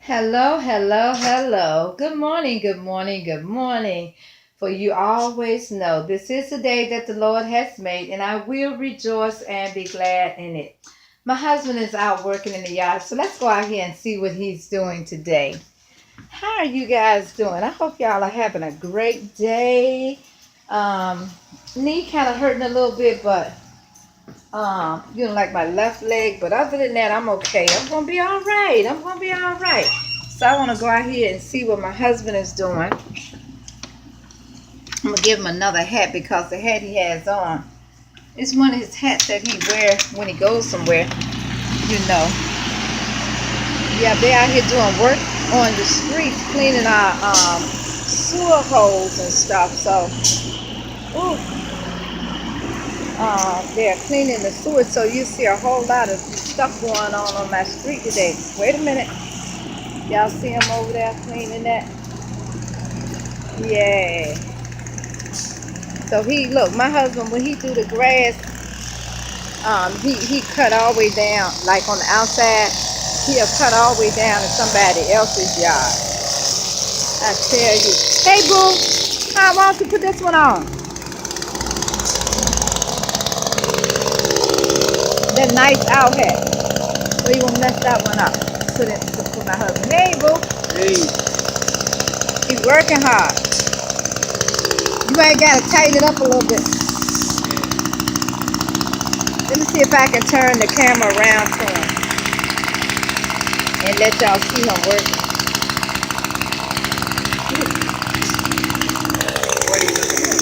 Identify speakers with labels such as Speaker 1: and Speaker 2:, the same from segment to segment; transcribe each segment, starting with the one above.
Speaker 1: Hello, hello, hello. Good morning, good morning, good morning. For you always know this is the day that the Lord has made, and I will rejoice and be glad in it. My husband is out working in the yard, so let's go out here and see what he's doing today. How are you guys doing? I hope y'all are having a great day. Um, Knee kind of hurting a little bit, but like my left leg, but other than that, I'm okay. I'm gonna be all right. I'm gonna be all right. So I want to go out here and see what my husband is doing. I'm gonna give him another hat because the hat he has on is one of his hats that he wears when he goes somewhere. You know. Yeah, they're out here doing work on the streets, cleaning our sewer holes and stuff. So, ooh, they're cleaning the sewers, so you see a whole lot of stuff going on my street today. Wait a minute. Y'all see him over there cleaning that? Yeah. So look, my husband, when he do the grass, he cut all the way down, like on the outside, he'll cut all the way down to somebody else's yard. I tell you. Hey, boo, why don't you put this one on? That nice owl hat. So you won't mess that one up. Put my husband. Hey, boo.
Speaker 2: Hey,
Speaker 1: He's working hard. You ain't got to tighten it up a little bit. Let me see if I can turn the camera around to him and let y'all see him working.
Speaker 2: what are you looking at?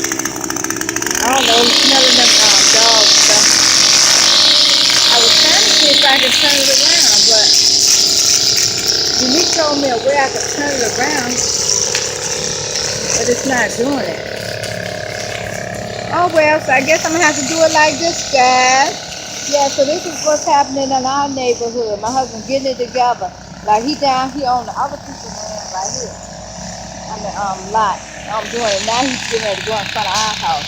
Speaker 1: I don't know, smelling them dog stuff. I was trying to see if I could turn it around, but Unique told me a way I could turn it around, but it's not doing it. Oh well, so I guess I'm gonna have to do it like this, guys. Yeah, so this is what's happening in our neighborhood. My husband getting it together. Like he down here on the other people's land right here. On the lot. I'm doing it. Now he's getting ready to go in front of our house.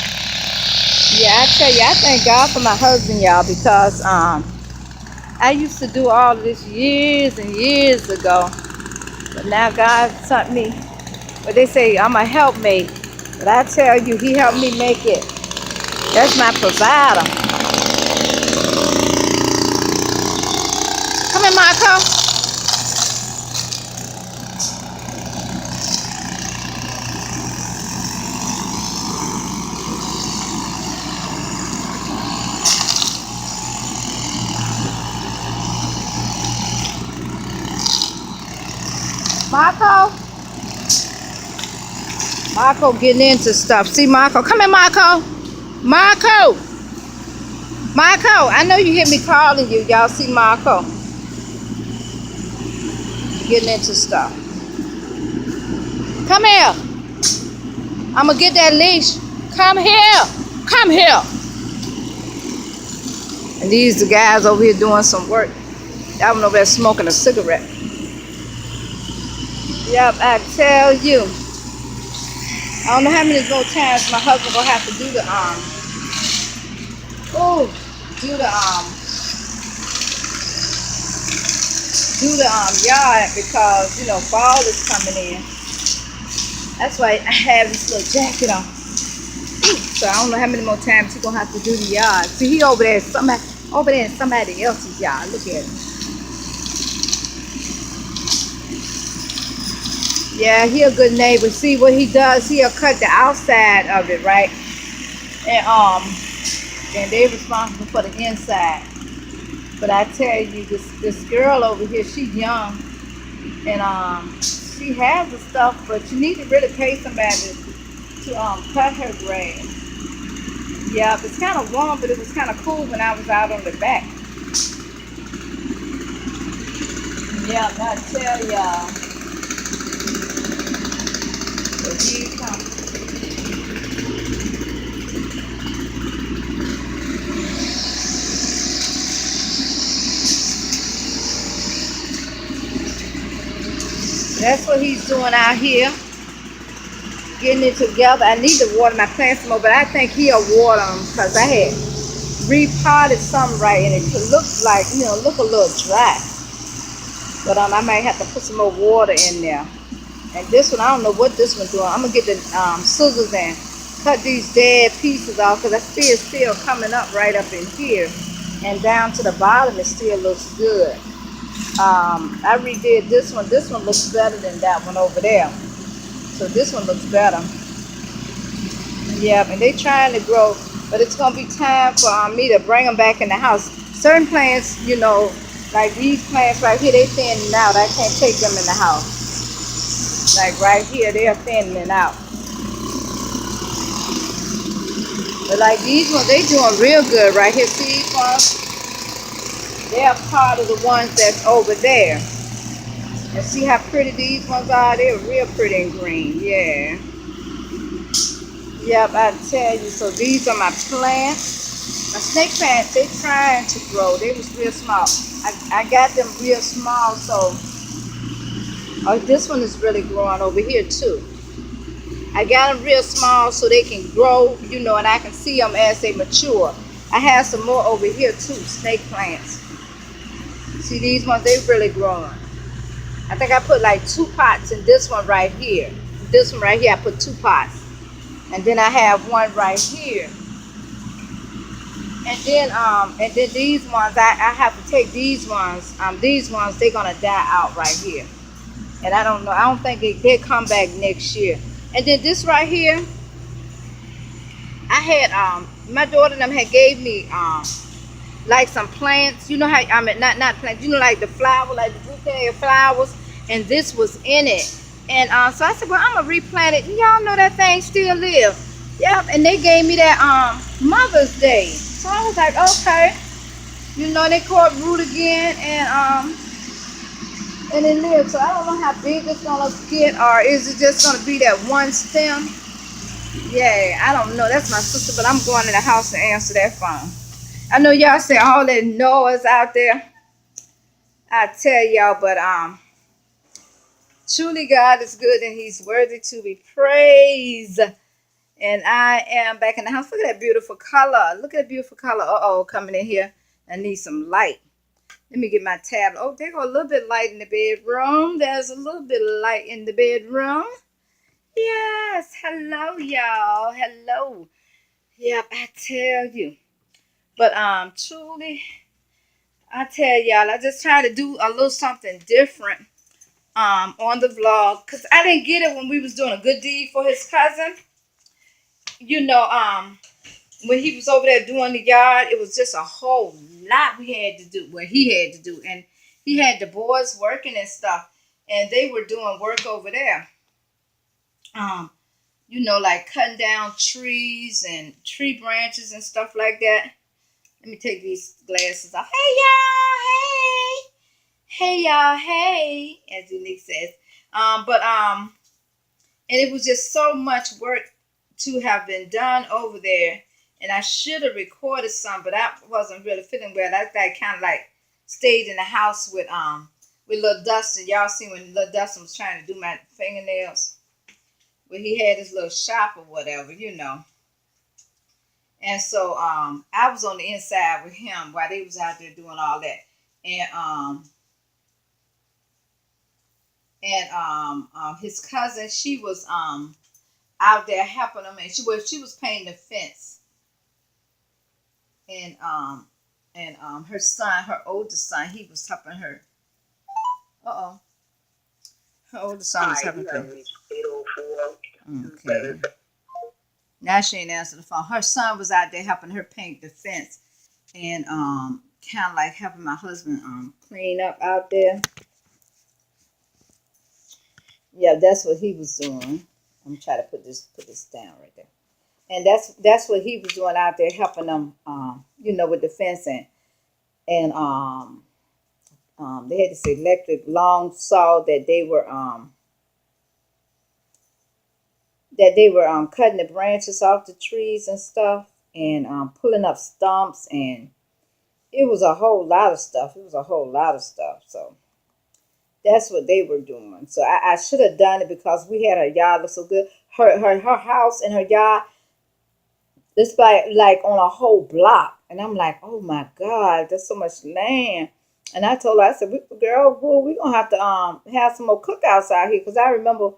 Speaker 1: Yeah, I tell you, I thank God for my husband, y'all, because I used to do all of this years and years ago. But now God sent me. But they say I'm a helpmate. But I tell you, he helped me make it. That's my provider. Come here, Marco. Marco. Marco getting into stuff. See, Marco. Come here, Marco. Marco. Marco. I know you hear me calling you. Y'all see Marco getting into stuff. Come here. I'm going to get that leash. Come here. Come here. And these the guys over here doing some work. I went over there smoking a cigarette. Yep, I tell you. I don't know how many more times my husband gonna have to do the yard because fall is coming in. That's why I have this little jacket on. So I don't know how many more times he's gonna have to do the yard. See, he over there in somebody else's yard. Look at him. Yeah, he a good neighbor. See what he does? He'll cut the outside of it, right? And they're responsible for the inside. But I tell you, this girl over here, she's young, and she has the stuff, but you need to really pay somebody to cut her grass. Yeah, it's kind of warm, but it was kind of cool when I was out on the back. Yeah, I tell y'all. So here he comes. That's what he's doing out here. Getting it together. I need to water my plants more, but I think he'll water them because I had repotted some right and it could look like, look a little dry. But I might have to put some more water in there. And this one, I don't know what this one's doing. I'm gonna get the scissors and cut these dead pieces off because I see it's still coming up right up in here, and down to the bottom it still looks good. I redid this one. This one looks better than that one over there. So this one looks better. Yeah, and they trying to grow, but it's gonna be time for me to bring them back in the house. Certain plants, you know, like these plants right here, they thinning out. I can't take them in the house. Like right here, they're thinning out. But like these ones, they doing real good right here. See these ones? They're part of the ones that's over there. And see how pretty these ones are? They're real pretty and green. Yeah. Yep, I tell you. So these are my plants. My snake plants, they trying to grow. They was real small. I got them real small, so this one is really growing over here too. I got them real small so they can grow, you know, and I can see them as they mature. I have some more over here too, snake plants. See these ones, they really growing. I think I put like 2 pots in this one right here. This one right here, I put 2 pots. And then I have one right here. And then these ones, I have to take these ones. These ones, they're gonna die out right here. And I don't know, I don't think they'll come back next year. And then this right here, I had my daughter and them had gave me like some plants. You know how not plants, you know, like the flower, like the bouquet of flowers, and this was in it. And so I said, well, I'm gonna replant it. And y'all know that thing still live. Yep, and they gave me that Mother's Day. So I was like, okay. You know, they caught root again, and it lives. So I don't know how big it's gonna get, or is it just gonna be that one stem? Yeah, I don't know. That's my sister, but I'm going to the house to answer that phone. I know y'all say all that noise out there. I tell y'all, but truly God is good and He's worthy to be praised. And I am back in the house. Look at that beautiful color. Look at that beautiful color. Uh-oh, coming in here. I need some light. Let me get my tablet. Oh, there go a little bit light in the bedroom. There's a little bit of light in the bedroom. Yes. Hello, y'all. Hello. Yep, I tell you. But truly, I tell y'all, I just try to do a little something different on the vlog. Because I didn't get it when we was doing a good deed for his cousin. You know, when he was over there doing the yard, it was just a whole lot we had to do. What he had to do. And he had the boys working and stuff. And they were doing work over there. You know, like cutting down trees and tree branches and stuff like that. Let me take these glasses off. Hey, y'all. Hey. Hey, y'all. Hey. As Unique says. And it was just so much work to have been done over there. And I should have recorded some, but I wasn't really feeling well. I kind of like stayed in the house with Lil Dustin. Y'all see when Lil Dustin was trying to do my fingernails? Well, he had his little shop or whatever, you know. And so I was on the inside with him while they was out there doing all that. And his cousin, she was out there helping him, and she was painting the fence. And her son, her oldest son, he was helping her. Her oldest son was helping her. Okay. Now she ain't answering the phone. Her son was out there helping her paint the fence, and kind of like helping my husband clean up out there. Yeah, that's what he was doing. I'm trying to put this down right there. And that's what he was doing out there, helping them, you know, with the fencing. And they had this electric long saw that they were cutting the branches off the trees and stuff, and pulling up stumps, and it was a whole lot of stuff. So that's what they were doing. So I should have done it because we had her yard look so good. Her house and her yard, it's like on a whole block. And I'm like, oh my God, there's so much land. And I told her, I said, girl, well, we're gonna have to have some more cookouts out here, because I remember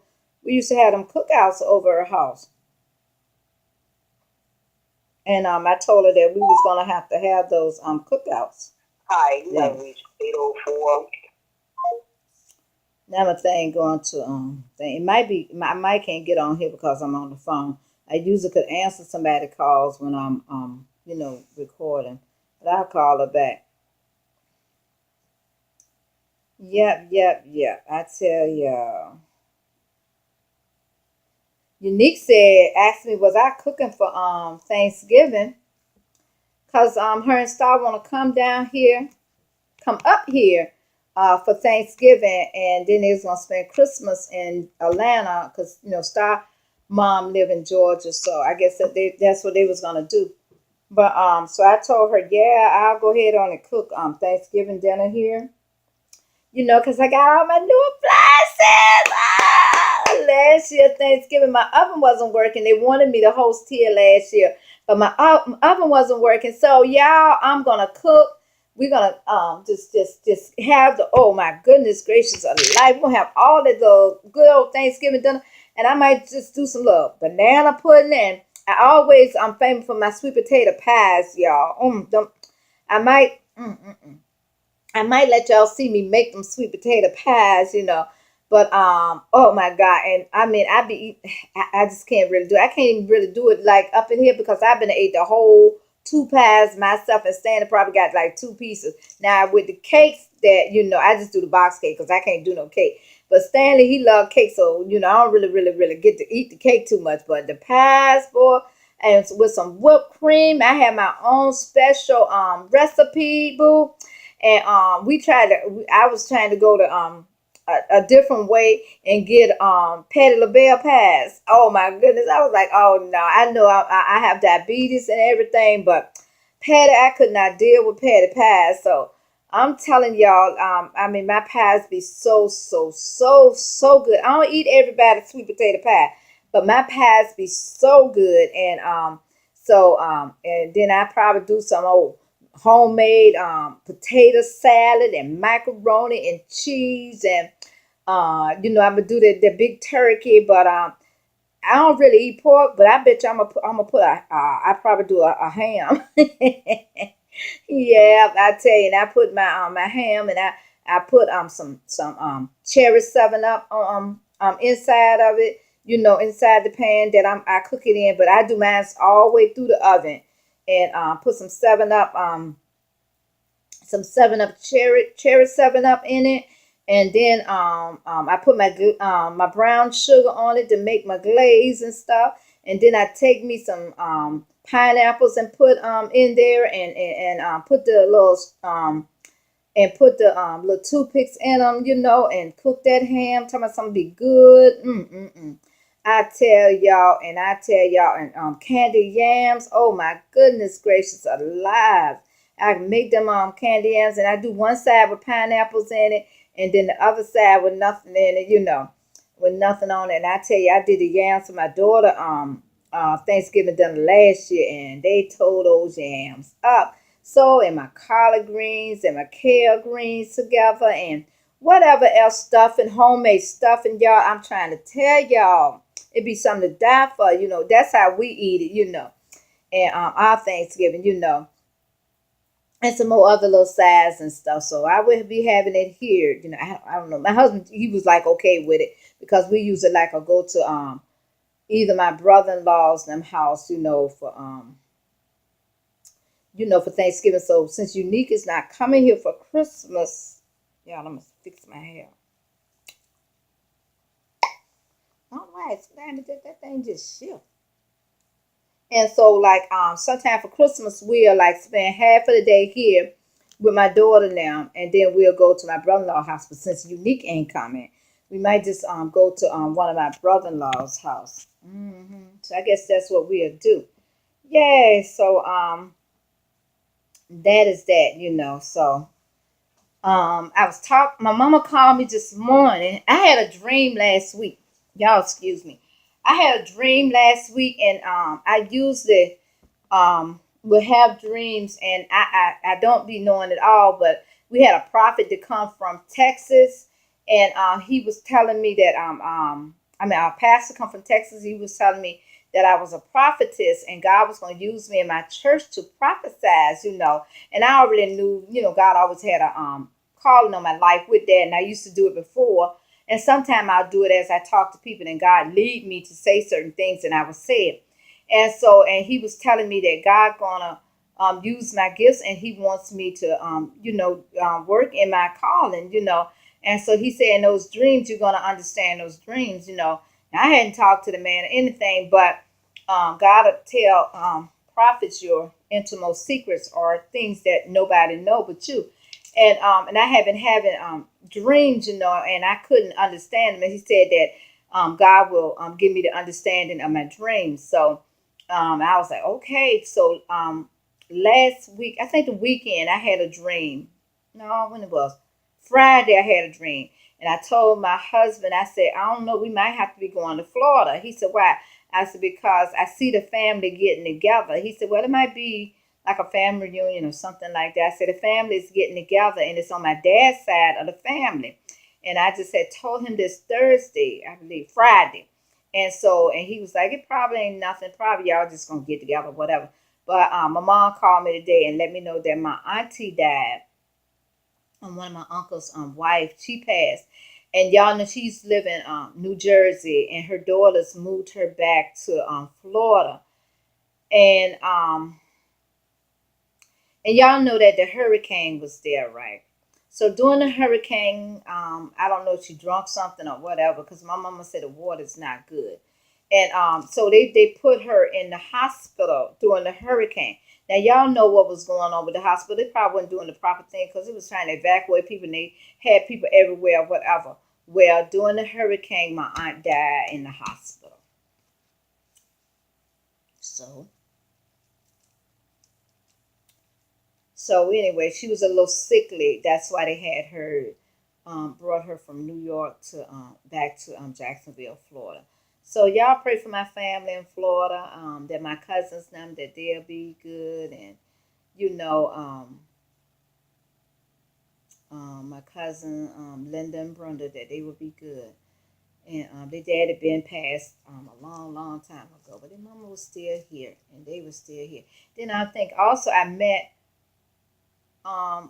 Speaker 1: we used to have them cookouts over her house. And I told her that we was gonna have to have those cookouts. Hi, you have reached 804. Now my thing going to thing. It might be my mic can't get on here because I'm on the phone. I usually could answer somebody calls when I'm recording, but I'll call her back. Yep. I tell ya. Unique said, asked me, was I cooking for Thanksgiving? Cause her and Star want to come up here for Thanksgiving, and then they was gonna spend Christmas in Atlanta, cause Star mom live in Georgia, so I guess that's what they was gonna do. But so I told her, yeah, I'll go ahead on and cook Thanksgiving dinner here. Because I got all my new appliances. Last year, Thanksgiving, my oven wasn't working. They wanted me to host here last year, but my oven wasn't working. So, y'all, I'm going to cook. We're going to just have oh, my goodness gracious alive. We're going to have all the little good old Thanksgiving dinner. And I might just do some little banana pudding. And I'm famous for my sweet potato pies, y'all. I might... I might let y'all see me make them sweet potato pies. But oh my God, and I mean I just can't really do it. I can't even really do it like up in here, because I've been ate the whole two pies myself, and Stanley probably got like two pieces. Now with the cakes that I just do the box cake because I can't do no cake. But Stanley, he loved cake, so I don't really get to eat the cake too much. But the pies, boy, and with some whipped cream, I have my own special recipe, boo. And I was trying to go to a different way and get Patty LaBelle pies. Oh my goodness. I was like, oh no, I know I have diabetes and everything, but Patty, I could not deal with Patty pies. So I'm telling y'all, I mean, my pies be so good. I don't eat everybody's sweet potato pie, but my pies be so good. And and then I probably do some old homemade potato salad and macaroni and cheese, and I'm gonna do the big turkey. But I don't really eat pork, but I bet you I'm gonna put I probably do a ham. Yeah, I tell you, and I put my ham, and I put some cherry 7 up inside of it, inside the pan that I cook it in. But I do mine all the way through the oven, and put some 7 up cherry 7 up in it. And then I put my brown sugar on it to make my glaze and stuff. And then I take me some pineapples and put in there, and put the little toothpicks in them, and cook that ham. Talking about something be good. I tell y'all, and candy yams. Oh my goodness gracious alive! I can make them candy yams, and I do one side with pineapples in it, and then the other side with nothing in it, with nothing on it. And I tell you, I did the yams for my daughter Thanksgiving dinner last year, and they tore those yams up. So, and my collard greens and my kale greens together, and whatever else stuffing, homemade stuffing, y'all. I'm trying to tell y'all, it be something to die for. That's how we eat it. And our Thanksgiving. And some more other little sides and stuff. So I would be having it here. I don't know. My husband, he was like okay with it, because we usually like a go to either my brother-in-law's them house, for Thanksgiving. So since Unique is not coming here for Christmas, y'all, I'm gonna fix my hair. All right, so that thing just shift. And so, like, sometime for Christmas, we'll like spend half of the day here with my daughter now, and then we'll go to my brother-in-law house. But since Unique ain't coming, we might just go to one of my brother-in-law's house. So I guess that's what we'll do. Yay! So that is that. So I was talking. My mama called me this morning. I had a dream last week. Y'all, excuse me. I had a dream last week, and I usually will have dreams, and I don't be knowing it all, but we had a prophet to come from Texas, and he was telling me that our pastor come from Texas. He was telling me that I was a prophetess and God was going to use me in my church to prophesize, And I already knew, God always had a calling on my life with that, and I used to do it before. And sometimes I'll do it as I talk to people, and God lead me to say certain things, and I will say it. And he was telling me that God gonna use my gifts, and He wants me to work in my calling. And so He said, in those dreams, you're gonna understand those dreams. Now, I hadn't talked to the man or anything, but God will tell prophets your innermost secrets or things that nobody know but you. And I have been having dreams, and I couldn't understand them. And He said that God will give me the understanding of my dreams. So I was like, okay. So last week, I think the weekend, I had a dream. No, when it was Friday, I had a dream. And I told my husband, I said, I don't know, we might have to be going to Florida. He said, why? I said, because I see the family getting together. He said, well, it might be like a family reunion or something like that. I said, the family is getting together, and it's on my dad's side of the family. And I just had told him this Thursday, I believe Friday. And he was like, it probably ain't nothing. Probably y'all just going to get together, whatever. But my mom called me today and let me know that my auntie died. And one of my uncle's wife, she passed. And y'all know she's living New Jersey, and her daughters moved her back to Florida. And and y'all know that the hurricane was there, right? So during the hurricane, I don't know if she drunk something or whatever, because my mama said the water's not good. And so they put her in the hospital during the hurricane. Now y'all know what was going on with the hospital. They probably weren't doing the proper thing because it was trying to evacuate people, and they had people everywhere, whatever. Well, during the hurricane, my aunt died in the hospital. So So anyway, she was a little sickly. That's why they had her, brought her from New York to back to Jacksonville, Florida. So y'all pray for my family in Florida, that my cousins them that they'll be good, and you know, my cousin Linda and Brenda that they will be good. And their dad had been passed a long, long time ago, but their mama was still here, and they were still here. Then I think also I met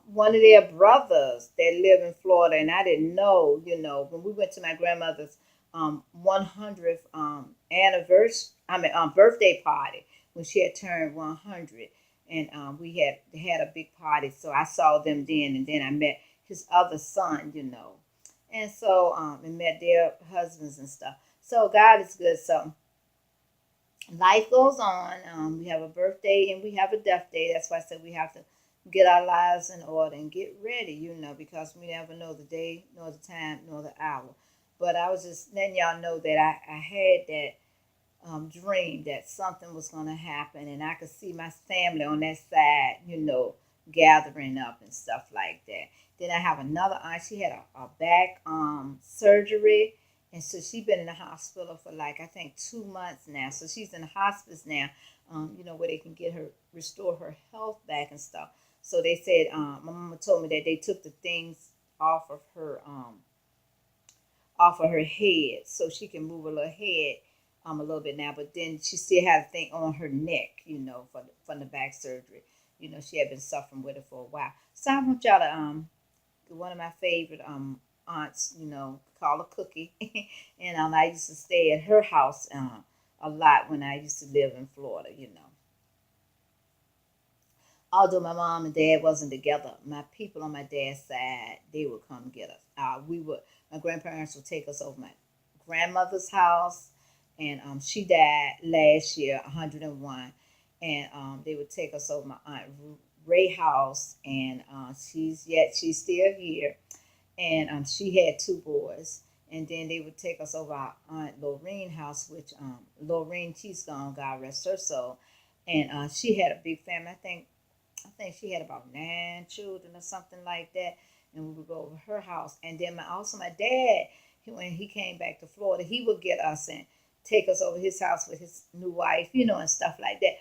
Speaker 1: one of their brothers that live in Florida, and I didn't know, when we went to my grandmother's 100th anniversary, birthday party when she had turned 100, and they had a big party, so I saw them then, and then I met his other son. And so and met their husbands and stuff. So God is good. So life goes on. We have a birthday and we have a death day. That's why I said we have to get our lives in order and get ready, because we never know the day, nor the time, nor the hour. But I was just letting y'all know that I had that dream that something was going to happen, and I could see my family on that side, gathering up and stuff like that. Then I have another aunt. She had a back surgery, and so she's been in the hospital for like I think 2 months now. So she's in the hospice now, where they can get her restore her health back and stuff. So they said my mama told me that they took the things off of her head so she can move her little head a little bit now, but then she still had a thing on her neck, from the back surgery. She had been suffering with it for a while. So I want y'all to one of my favorite aunts, called a Cookie, and I used to stay at her house a lot when I used to live in Florida. Although my mom and dad wasn't together, my people on my dad's side, they would come get us. My grandparents would take us over my grandmother's house, and she died last year, 101, and they would take us over my aunt Ray house, and she's still here, and she had two boys. And then they would take us over our aunt Lorraine house, which Lorraine, she's gone, God rest her soul, and she had a big family. I think she had about 9 children or something like that. And we would go over her house. And then my dad, when he came back to Florida, he would get us and take us over his house with his new wife, and stuff like that.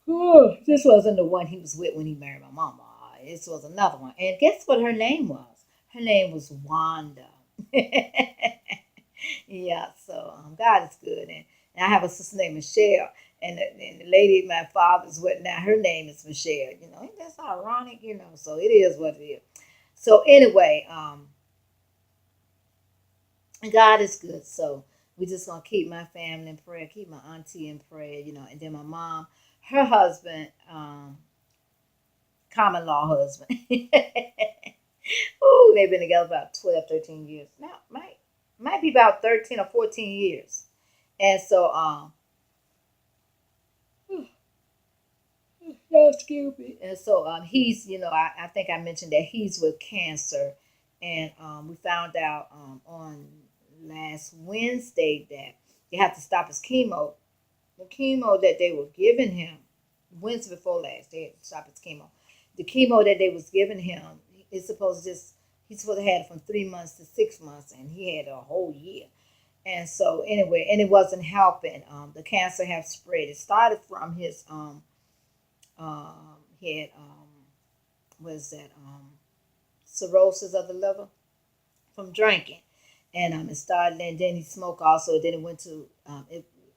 Speaker 1: Whew, this wasn't the one he was with when he married my mama. This was another one. And guess what her name was? Her name was Wanda. Yeah, so God is good. And I have a sister named Michelle. And the lady my father's with now, her name is Michelle. That's ironic, so it is what it is. So anyway, God is good. So we just gonna keep my family in prayer, keep my auntie in prayer, and then my mom, her husband, common law husband. Ooh, they've been together about 12, 13 years. Now might be about 13 or 14 years. And so no, excuse me. And so he's, I think I mentioned that he's with cancer. And we found out on last Wednesday that they have to stop his chemo. The chemo that they were giving him, Wednesday before last, they had to stop his chemo. The chemo that they was giving him is supposed to just, he's supposed to have it from 3 months to 6 months, and he had a whole year. And so anyway, and it wasn't helping. The cancer have spread. It started from his he had was that cirrhosis of the liver from drinking, and it started, and then he smoked also. Then it went to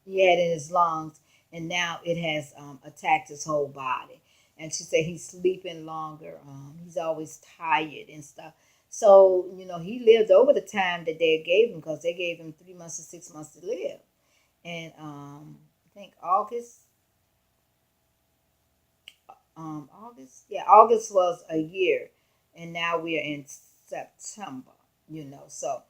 Speaker 1: he had it in his lungs, and now it has attacked his whole body. And she said he's sleeping longer. He's always tired and stuff. So he lived over the time that they gave him, because they gave him 3 months to 6 months to live. And I think August was a year, and now we are in September. So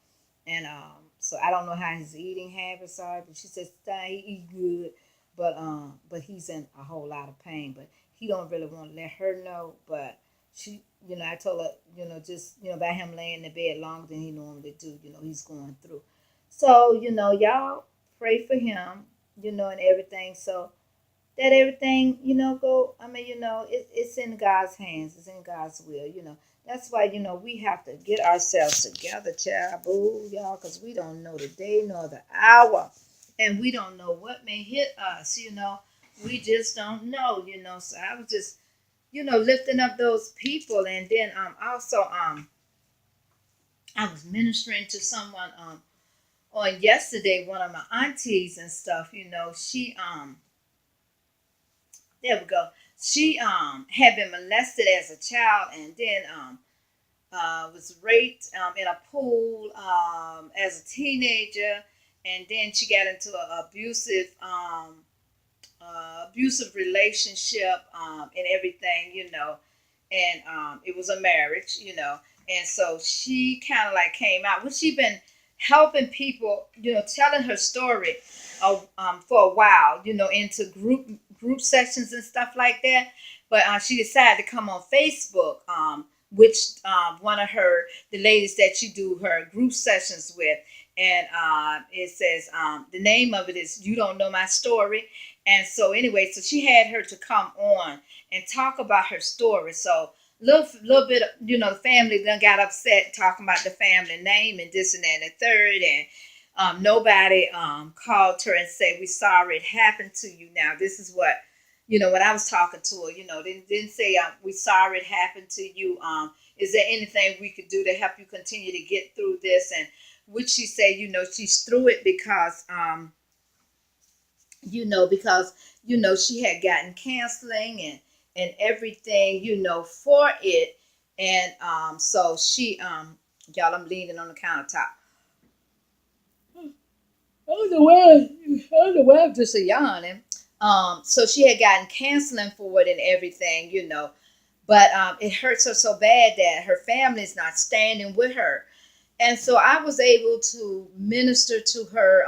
Speaker 1: so I don't know how his eating habits are, but she says he eat good, but he's in a whole lot of pain, but he don't really want to let her know. But she, I told her, just by him laying in the bed longer than he normally do, he's going through. So y'all pray for him, and everything. So that everything, go, I mean, it's in God's hands, it's in God's will. That's why, we have to get ourselves together, child, boo, y'all, because we don't know the day nor the hour, and we don't know what may hit us. We just don't know. So I was just, lifting up those people. And then also I was ministering to someone on yesterday, one of my aunties and stuff. She there we go. She had been molested as a child, and then was raped in a pool as a teenager, and then she got into an abusive relationship, and everything, and it was a marriage, and so she kind of like came out. Well, she been helping people, telling her story for a while, into group sessions and stuff like that. But she decided to come on Facebook, which one of the ladies that she do her group sessions with, and it says the name of it is "You Don't Know My Story." And so anyway, so she had her to come on and talk about her story. So little bit, the family then got upset talking about the family name and this and that and the third, and nobody called her and said, "We sorry it happened to you." Now this is what, when I was talking to her, they didn't say, "We sorry it happened to you. Is there anything we could do to help you continue to get through this?" And which she said, she's through it because because she had gotten counseling and everything, for it. And so she y'all, I'm leaning on the countertop. I don't know why I'm just a yawning. So she had gotten counseling for it and everything, but it hurts her so bad that her family is not standing with her. And so I was able to minister to her,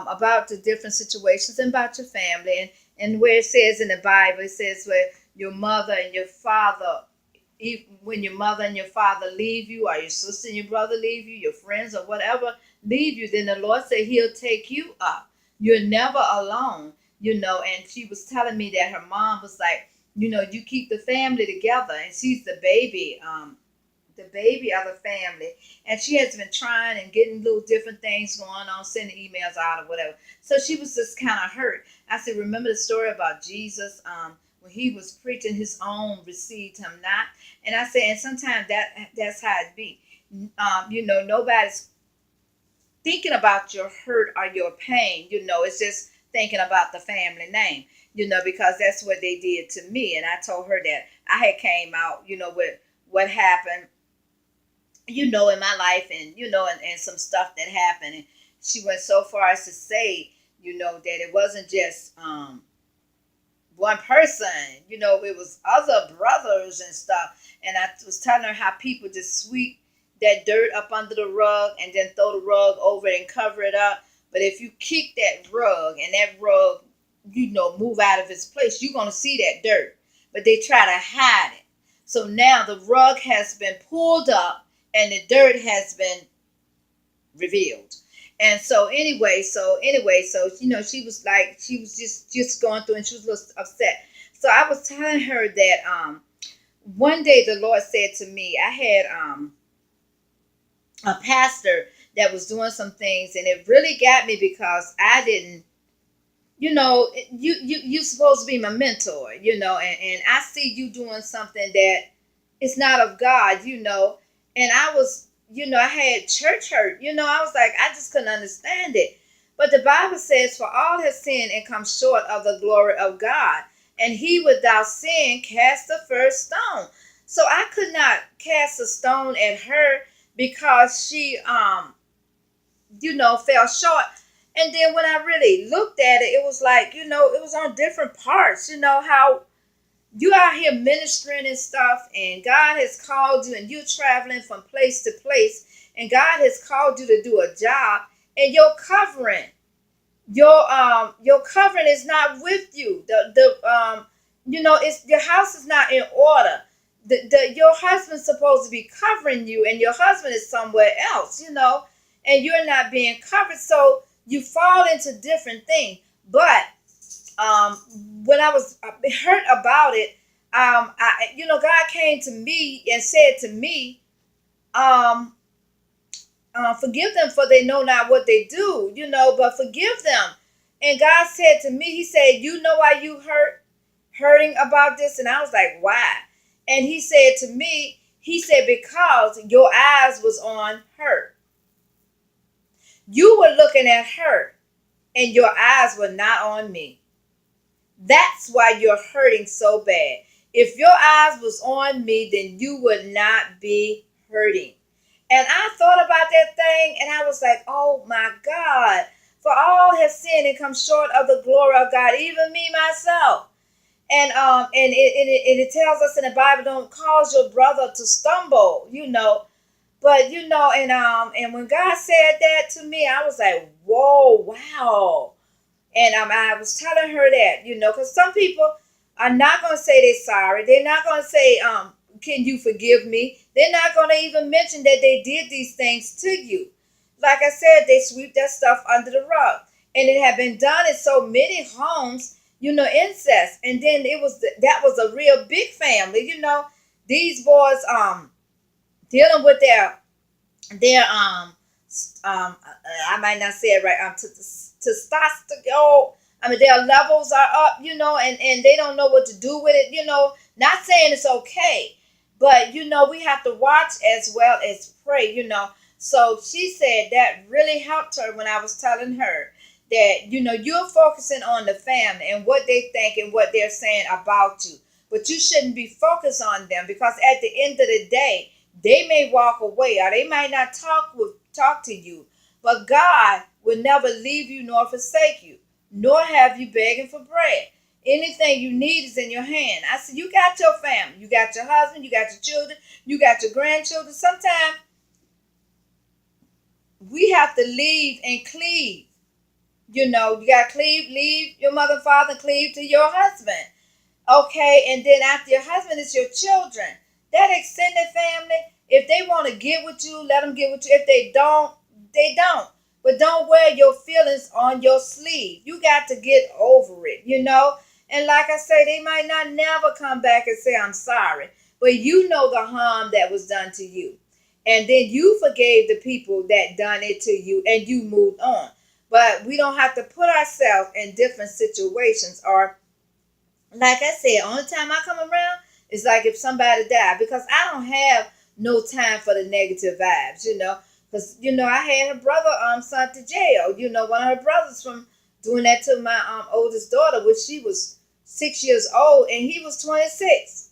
Speaker 1: about the different situations and about your family, and where it says in the Bible, it says where your mother and your father, when your mother and your father leave you, or your sister and your brother leave you, your friends or whatever leave you, then the Lord said He'll take you up. You're never alone, And she was telling me that her mom was like, you keep the family together, and she's the baby. the baby of the family, and she has been trying and getting little different things going on, sending emails out or whatever. So she was just kind of hurt. I said, remember the story about Jesus? When he was preaching, his own received him not. And I said, and sometimes that's how it be. Nobody's thinking about your hurt or your pain. It's just thinking about the family name. Because that's what they did to me. And I told her that I had came out, with what happened, in my life, and some stuff that happened. And she went so far as to say, that it wasn't just one person, it was other brothers and stuff. And I was telling her how people just sweep that dirt up under the rug and then throw the rug over it and cover it up. But if you kick that rug and that rug, move out of its place, you're going to see that dirt. But they try to hide it. So now the rug has been pulled up and the dirt has been revealed. And so anyway, she was like, she was just going through, and she was a little upset. So I was telling her that one day the Lord said to me, I had a pastor that was doing some things, and it really got me because I didn't, you're supposed to be my mentor, and I see you doing something that is not of God, and I was, I had church hurt, I was like, I just couldn't understand it. But the Bible says, for all have sinned and come short of the glory of God, and he without sin cast the first stone. So I could not cast a stone at her because she, fell short. And then when I really looked at it, it was like, it was on different parts, how you out here ministering and stuff, and God has called you, and you're traveling from place to place, and God has called you to do a job, and your covering is not with you. It's your house is not in order. Your husband's supposed to be covering you, and your husband is somewhere else, and you're not being covered. So you fall into different things. But when I was hurt about it, God came to me and said to me, forgive them, for they know not what they do, but forgive them. And God said to me, he said, you know why you hurting about this? And I was like, why? And he said to me, because your eyes was on her. You were looking at her, and your eyes were not on me. That's why you're hurting so bad. If your eyes was on me, then you would not be hurting. And I thought about that thing, and I was like, oh my God, for all have sinned and come short of the glory of God, even me myself. And it tells us in the Bible, don't cause your brother to stumble, But and when God said that to me, I was like, whoa, wow. And I was telling her that, because some people are not going to say they're sorry. They're not going to say, can you forgive me? They're not going to even mention that they did these things to you. Like I said, they sweep that stuff under the rug. And it had been done in so many homes, incest. And then that was a real big family, These boys dealing with their I might not say it right, testosterone. I mean, their levels are up, and they don't know what to do with it, Not saying it's okay, but we have to watch as well as pray, So she said that really helped her when I was telling her that, you're focusing on the family and what they think and what they're saying about you. But you shouldn't be focused on them, because at the end of the day, they may walk away, or they might not talk to you. But God will never leave you nor forsake you, nor have you begging for bread. Anything you need is in your hand. I said, you got your family. You got your husband. You got your children. You got your grandchildren. Sometimes we have to leave and cleave. You got to leave your mother and father, cleave to your husband. Okay, and then after your husband is your children. That extended family, if they want to get with you, let them get with you. If they don't, they don't. But don't wear your feelings on your sleeve. You got to get over it, And like I say, they might not never come back and say, I'm sorry. but you know the harm that was done to you. And then you forgave the people that done it to you and you moved on. But we don't have to put ourselves in different situations. Or like I said, only time I come around is like if somebody died, because I don't have no time for the negative vibes, Because I had her brother sent to jail. One of her brothers from doing that to my oldest daughter, which she was 6 years old and he was 26.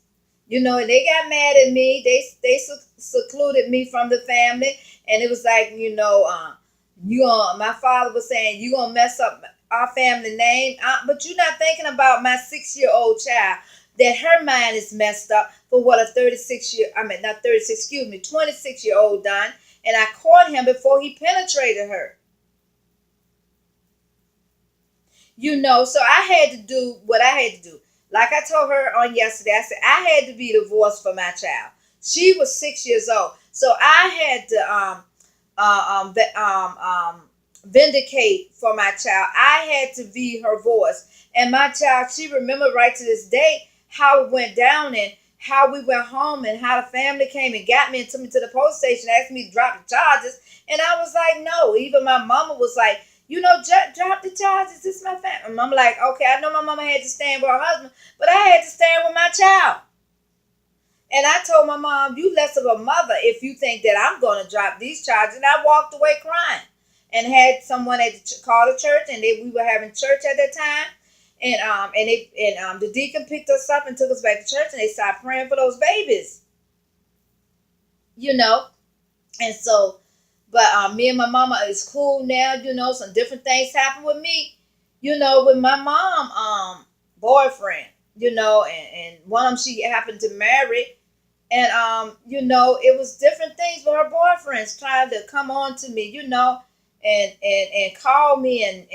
Speaker 1: And they got mad at me. They secluded me from the family, and it was like, my father was saying, you gonna mess up our family name, but you're not thinking about my 6-year-old child, that her mind is messed up for what a 26-year-old done, and I caught him before he penetrated her. So I had to do what I had to do. Like I told her on yesterday, I said I had to be divorced for my child. She was 6 years old, so I had to vindicate for my child. I had to be her voice, and my child, she remembered right to this day how it went down and how we went home and how the family came and got me and took me to the police station, asked me to drop the charges, and I was like, no. Even my mama was like, drop the charges. This is my family. And I'm like, okay, I know my mama had to stand with her husband, but I had to stand with my child. And I told my mom, you less of a mother if you think that I'm going to drop these charges. And I walked away crying and had someone call the church, and we were having church at that time. And the deacon picked us up and took us back to church, and they started praying for those babies. And so, but me and my mama is cool now. Some different things happen with me. With my mom boyfriend. And one of them, she happened to marry. And it was different things with her boyfriends trying to come on to me, and call me and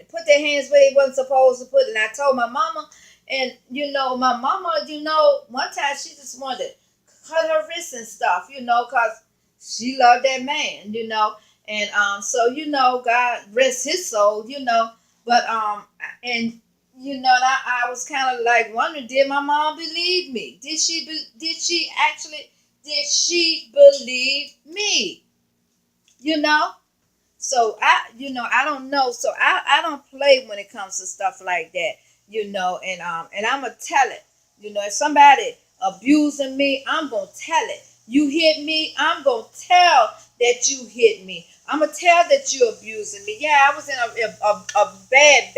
Speaker 1: put their hands where they wasn't supposed to put it. And I told my mama, and my mama, one time she just wanted to cut her wrists and stuff, because she loved that man, And so, God rest his soul, But and I was kind of like wondering, did my mom believe me? Did she believe me? So I don't know. So I don't play when it comes to stuff like that, and I'm gonna tell it. If somebody abusing me, I'm gonna tell it. You hit me, I'm gonna tell that you hit me. I'm gonna tell that you abusing me. Yeah, I was in a bad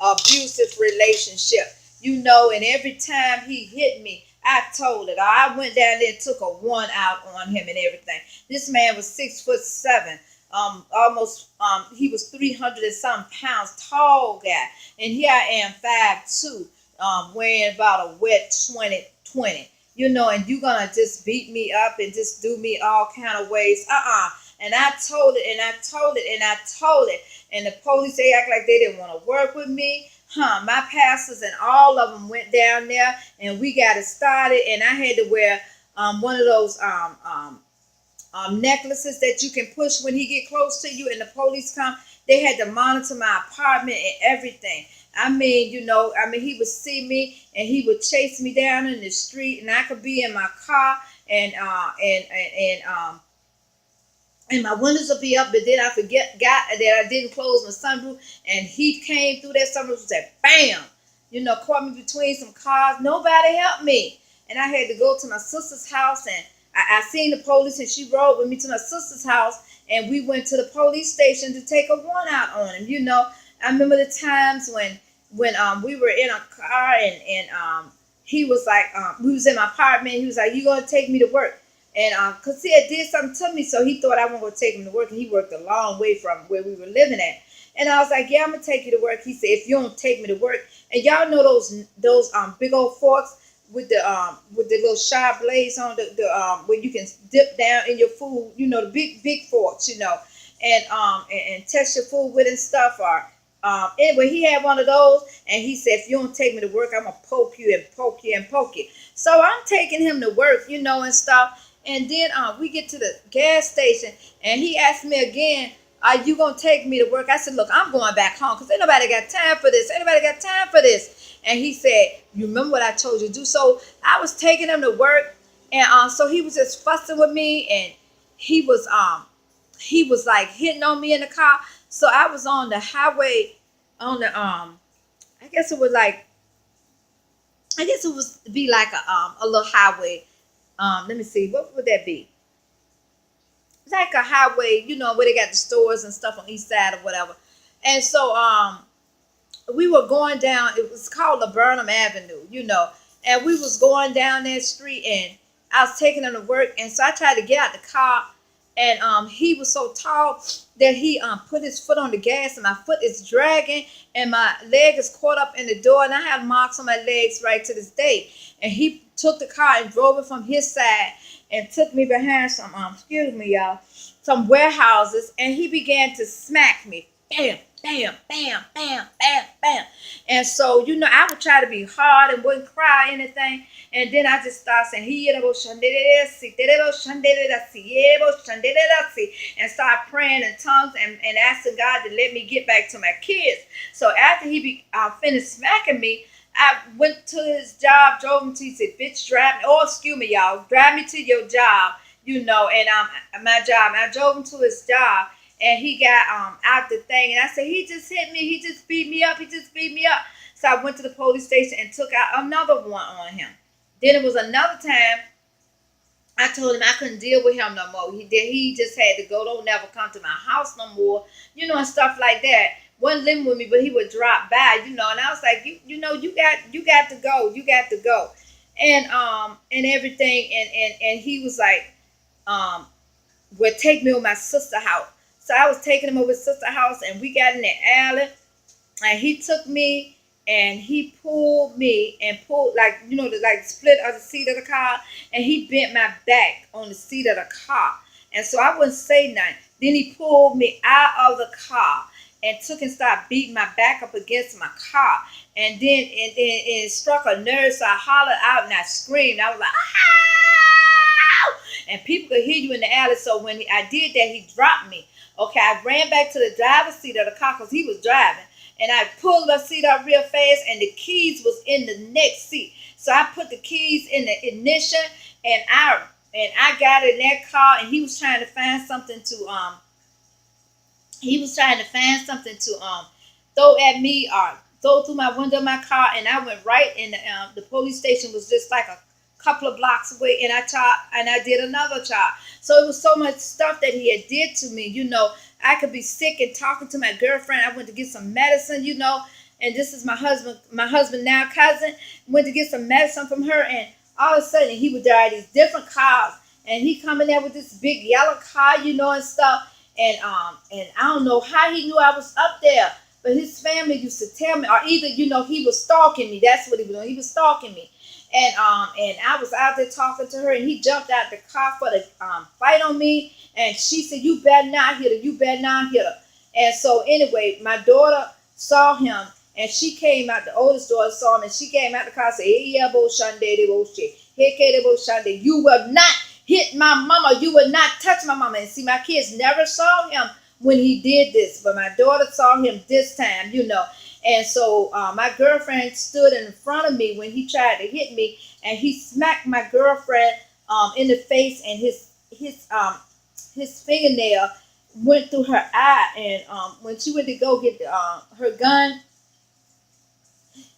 Speaker 1: abusive relationship, and every time he hit me, I told it. I went down there and took a one out on him and everything. This man was 6'7", almost he was 300 and some pounds, tall guy, and here I am 5'2", weighing about a wet 20, and you gonna just beat me up and just do me all kind of ways. And I told it, and I told it, and I told it. And the police, they act like they didn't want to work with me. My pastors and all of them went down there, and we got it started. And I had to wear one of those necklaces that you can push when he get close to you and the police come. They had to monitor my apartment and everything. He would see me and he would chase me down in the street, and I could be in my car and my windows would be up, but then I got that I didn't close my sunroof, and he came through that sunroof and said, bam, caught me between some cars. Nobody helped me. And I had to go to my sister's house, and I seen the police, and she rode with me to my sister's house, and we went to the police station to take a one out on him. I remember the times when we were in a car, and he was like, we was in my apartment, he was like, you gonna take me to work? And because he had did something to me, so he thought I wasn't going to take him to work, and he worked a long way from where we were living at. And I was like, yeah, I'm going to take you to work. He said, if you don't take me to work. And y'all know those big old forks with the little sharp blades on the where you can dip down in your food, the big forks, and test your food with and stuff. Or anyway, he had one of those, and he said, if you don't take me to work, I'm going to poke you and poke you and poke you. So I'm taking him to work, and stuff. And then we get to the gas station, and he asked me again, are you going to take me to work? I said, look, I'm going back home because ain't nobody got time for this. And he said, "You remember what I told you to do?" So I was taking him to work, and so he was just fussing with me, and he was he was like hitting on me in the car. So I was on the highway, on the I guess it was like, I guess it was be like a little highway. Let me see, what would that be? It's like a highway, where they got the stores and stuff on each side or whatever. And so we were going down, it was called Burnham Avenue, and we was going down that street, and I was taking him to work, and so I tried to get out the car, and he was so tall that he put his foot on the gas, and my foot is dragging, and my leg is caught up in the door, and I have marks on my legs right to this day. And he took the car and drove it from his side and took me behind some excuse me, y'all, some warehouses, and he began to smack me. Bam, bam, bam, bam, bam, bam. And so, I would try to be hard and wouldn't cry or anything. And then I just started saying, and start praying in tongues, and asking God to let me get back to my kids. So after he finished smacking me, I went to his job, drove him to, he said, "Bitch, drive me," oh, excuse me, y'all, "drive me to your job," and my job. And I drove him to his job, and he got out the thing, and I said, "He just hit me, he just beat me up, he just beat me up." So I went to the police station and took out another one on him. Then it was another time I told him I couldn't deal with him no more. He just had to go. Don't never come to my house no more, and stuff like that. Wasn't living with me, but he would drop by, and I was like, you got to go, you got to go, and everything, and he was like, would take me to my sister house. So I was taking him over his sister house, and we got in the alley, and he took me, and he pulled me and pulled, like, the like split of the seat of the car, and he bent my back on the seat of the car. And so I wouldn't say nothing. Then he pulled me out of the car and took and started beating my back up against my car. And then it struck a nerve, so I hollered out and I screamed. I was like, "Ah!" And people could hear you in the alley. So when I did that, he dropped me. Okay, I ran back to the driver's seat of the car because he was driving. And I pulled the seat up real fast, and the keys was in the next seat. So I put the keys in the ignition, and I got in that car, and he was trying to find something to throw at me or throw through my window of my car, and I went right in the police station was just like a couple of blocks away, and I did another charge. So it was so much stuff that he had did to me. I could be sick and talking to my girlfriend. I went to get some medicine, and this is my husband now cousin. Went to get some medicine from her, and all of a sudden he would drive these different cars, and he come in there with this big yellow car, and stuff. And I don't know how he knew I was up there, but his family used to tell me, or either he was stalking me. That's what he was doing. He was stalking me, and I was out there talking to her, and he jumped out the car for the fight on me, and she said, "You better not hit her. You better not hit her." And so anyway, my daughter saw him, and she came out. The oldest daughter saw him, and she came out the car and said, "Hey, yeah, bo shande de bo shit. Hey, K bo shande. You will not hit my mama. You will not touch my mama." And see, my kids never saw him when he did this, but my daughter saw him this time. And so my girlfriend stood in front of me when he tried to hit me, and he smacked my girlfriend in the face, and his fingernail went through her eye. And when she went to go get her gun,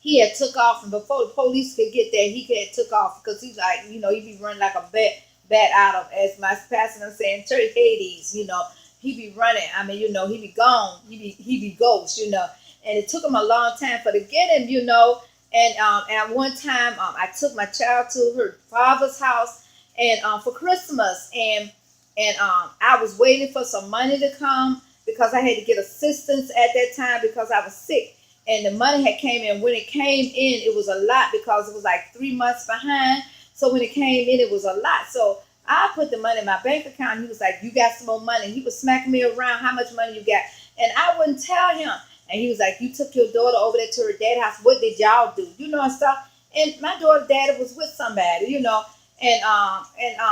Speaker 1: he had took off, and before the police could get there, he had took off because he's like, he be running like a bat out of, as my pastor saying, church Hades. He be running. I mean, he be gone. He be ghost. And it took him a long time for to get him. And at one time, I took my child to her father's house, and for Christmas, and I was waiting for some money to come because I had to get assistance at that time because I was sick. And the money had came in. When it came in, it was a lot because it was like 3 months behind. So when it came in, it was a lot. So I put the money in my bank account. He was like, "You got some more money." He was smacking me around. "How much money you got?" And I wouldn't tell him. And he was like, "You took your daughter over there to her dad's house. What did y'all do?" And stuff. And my daughter's daddy was with somebody.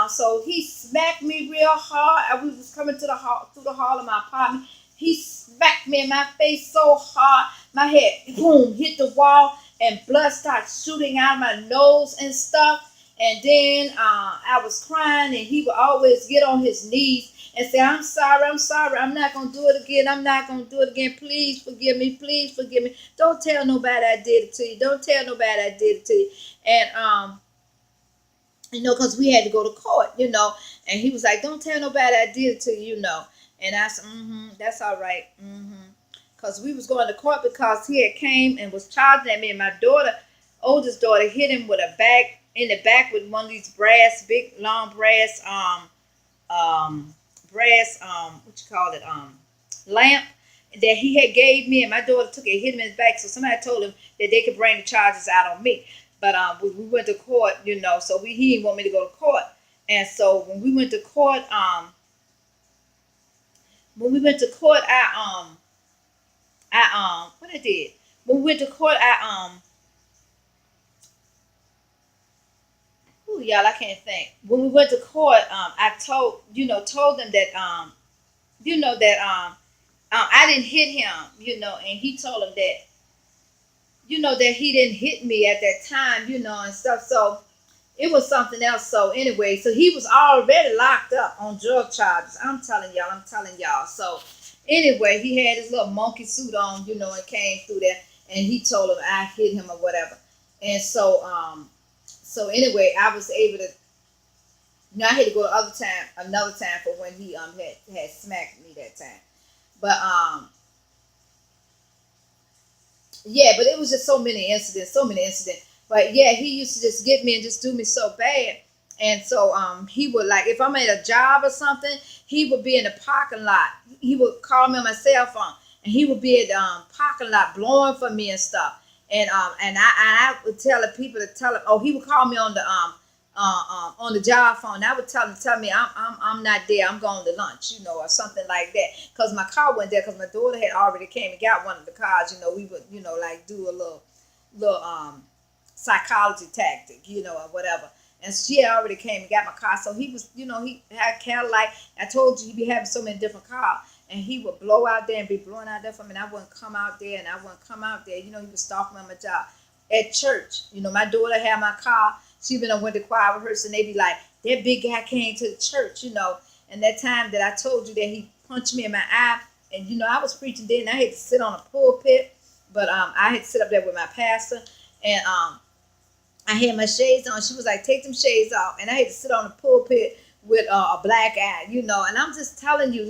Speaker 1: So he smacked me real hard. I was coming to the hall, through the hall of my apartment. He smacked me in my face so hard, my head, boom, hit the wall. and blood started shooting out of my nose and stuff. And then I was crying, and he would always get on his knees and say, I'm sorry, I'm sorry, I'm not going to do it again, I'm not going to do it again, please forgive me, don't tell nobody I did it to you, don't tell nobody I did it to you. And because we had to go to court, and he was like, don't tell nobody I did it to you, and I said, that's all right, because we was going to court because he had came and was charging at me, and my daughter, oldest daughter, hit him with a bag in the back with one of these brass, big long what you call it, lamp that he had gave me, and my daughter took it, hit him in his back. So somebody told him that they could bring the charges out on me. But we went to court, so he didn't want me to go to court. And so when we went to court, what I did when we went to court, ooh, y'all, I can't think. When we went to court, I told them that I didn't hit him, and he told him that that he didn't hit me at that time, and stuff. So it was something else. So anyway, so he was already locked up on drug charges. I'm telling y'all. So anyway, he had his little monkey suit on, and came through there, and he told him I hit him or whatever. And so anyway, I was able to. I had to go another time for when he had smacked me that time. But yeah, but it was just so many incidents. But yeah, he used to just get me and just do me so bad. And so he would, like, if I'm at a job or something, he would be in the parking lot. He would call me on my cell phone, and he would be at the parking lot blowing for me and stuff. And I would tell the people to tell him. Oh, he would call me on the job phone. I would tell me I'm not there. I'm going to lunch, or something like that. Cause my car wasn't there. Cause my daughter had already came and got one of the cars. We would like do a little psychology tactic, or whatever. And she had already came and got my car. So he was, he had Cadillac. I told you he'd be having so many different cars. And he would blow out there and be blowing out there for me. And I wouldn't come out there, and I wouldn't come out there. He was stalking me on my job. At church, my daughter had my car. She been on went to choir rehearsal, and they be like, that big guy came to the church, And that time that I told you that he punched me in my eye, and I was preaching then. I had to sit on a pulpit, but I had to sit up there with my pastor, and I had my shades on. She was like, take them shades off, and I had to sit on the pulpit with a black eye, And I'm just telling you,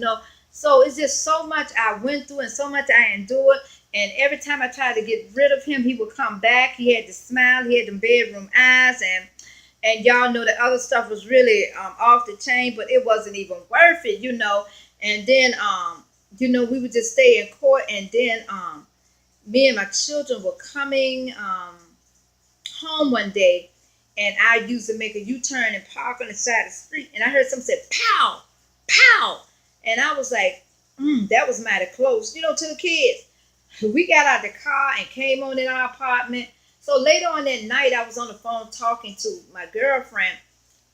Speaker 1: So it's just so much I went through and so much I endured. And every time I tried to get rid of him, he would come back. He had to smile. He had them bedroom eyes. And y'all know that other stuff was really off the chain, but it wasn't even worth it, And then, we would just stay in court. And then me and my children were coming home one day. And I used to make a U-turn and park on the side of the street. And I heard someone say, pow, pow. And I was like, that was mighty close, to the kids. We got out of the car and came on in our apartment. So later on that night, I was on the phone talking to my girlfriend,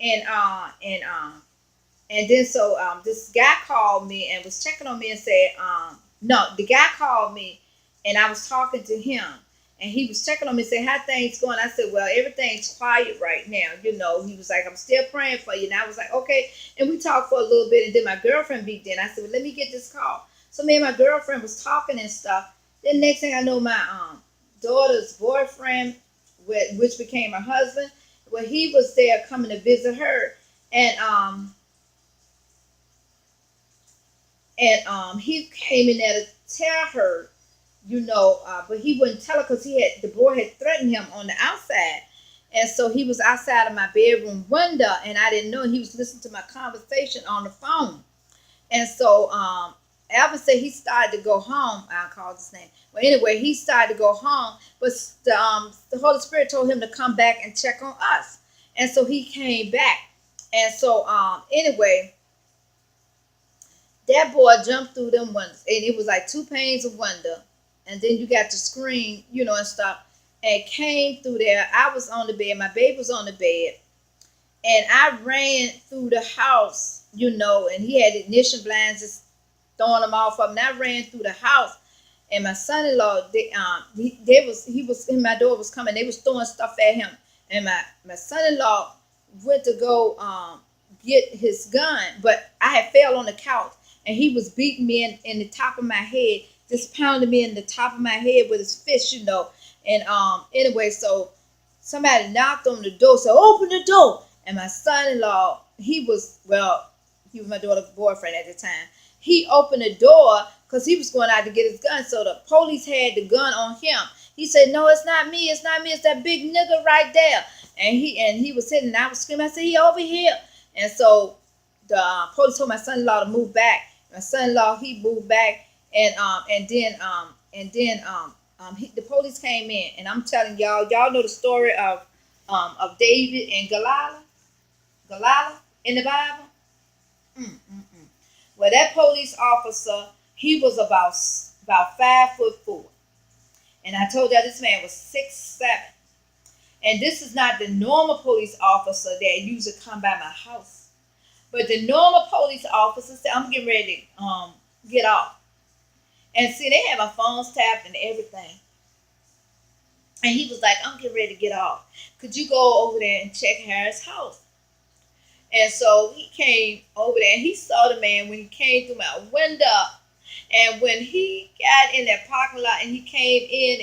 Speaker 1: and then so this guy called me and was checking on me and said, no, the guy called me, and I was talking to him, and he was checking on me and saying, how things going? I said, well, everything's quiet right now. He was like, I'm still praying for you. And I was like, okay. And we talked for a little bit, and then my girlfriend beeped in. I said, well, let me get this call. So me and my girlfriend was talking and stuff. Then next thing I know, my daughter's boyfriend, which became her husband, well, he was there coming to visit her, and he came in there to tell her, but he wouldn't tell her because the boy had threatened him on the outside, and so he was outside of my bedroom window, and I didn't know he was listening to my conversation on the phone, and so Alvin said he started to go home. I'll call his name. Well, anyway, he started to go home, but the Holy Spirit told him to come back and check on us. And so he came back. And so anyway, that boy jumped through them windows. And it was like 2 panes of window. And then you got the screen, and stuff. And came through there. I was on the bed. My baby was on the bed. And I ran through the house, and he had ignition blinds just throwing them off of him. And I ran through the house, And my son-in-law, he was in my door was coming. They was throwing stuff at him, and my son-in-law went to go get his gun, but I had fell on the couch, and he was beating me in the top of my head, just pounding me in the top of my head with his fist, And anyway, so somebody knocked on the door, said, "Open the door." And my son-in-law, he was my daughter's boyfriend at the time. He opened the door because he was going out to get his gun. So the police had the gun on him. He said, "No, it's not me. It's not me. It's that big nigga right there." And he was sitting. And I was screaming. I said, "He over here." And so the police told my son-in-law to move back. My son-in-law, he moved back, the police came in, and I'm telling y'all know the story of David and Goliath in the Bible. Mm-mm-mm. Well, that police officer, he was about 5'4", and I told y'all this man was 6'7", and this is not the normal police officer that usually come by my house, but the normal police officer said, "I'm getting ready to get off," and see, they had my phones tapped and everything, and he was like, "I'm getting ready to get off. Could you go over there and check Harris' house?" And so he came over there and he saw the man when he came through my window. And when he got in that parking lot and he came in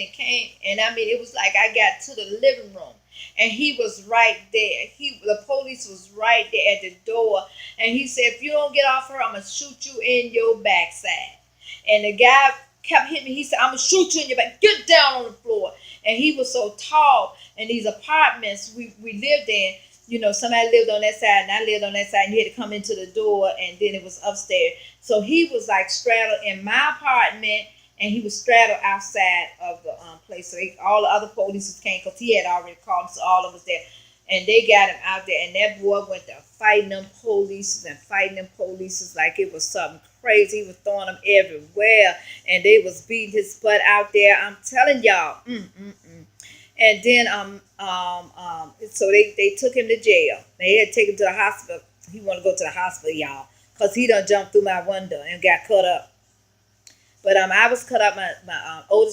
Speaker 1: and I mean, it was like I got to the living room and he was right there. The police was right there at the door. And he said, "If you don't get off her, I'm going to shoot you in your backside." And the guy kept hitting me. He said, "I'm going to shoot you in your back. Get down on the floor." And he was so tall. And these apartments we lived in, somebody lived on that side and I lived on that side, and you had to come into the door, and then it was upstairs. So he was like straddled in my apartment, and he was straddled outside of the place. So all the other police came because he had already called, so all of us there. And they got him out there, and that boy went to fighting them police like it was something crazy. He was throwing them everywhere, and they was beating his butt out there. I'm telling y'all. And then so they took him to jail. They had to take him to the hospital. He wanted to go to the hospital, y'all, because he done jumped through my window and got cut up. But I was cut up. My oldest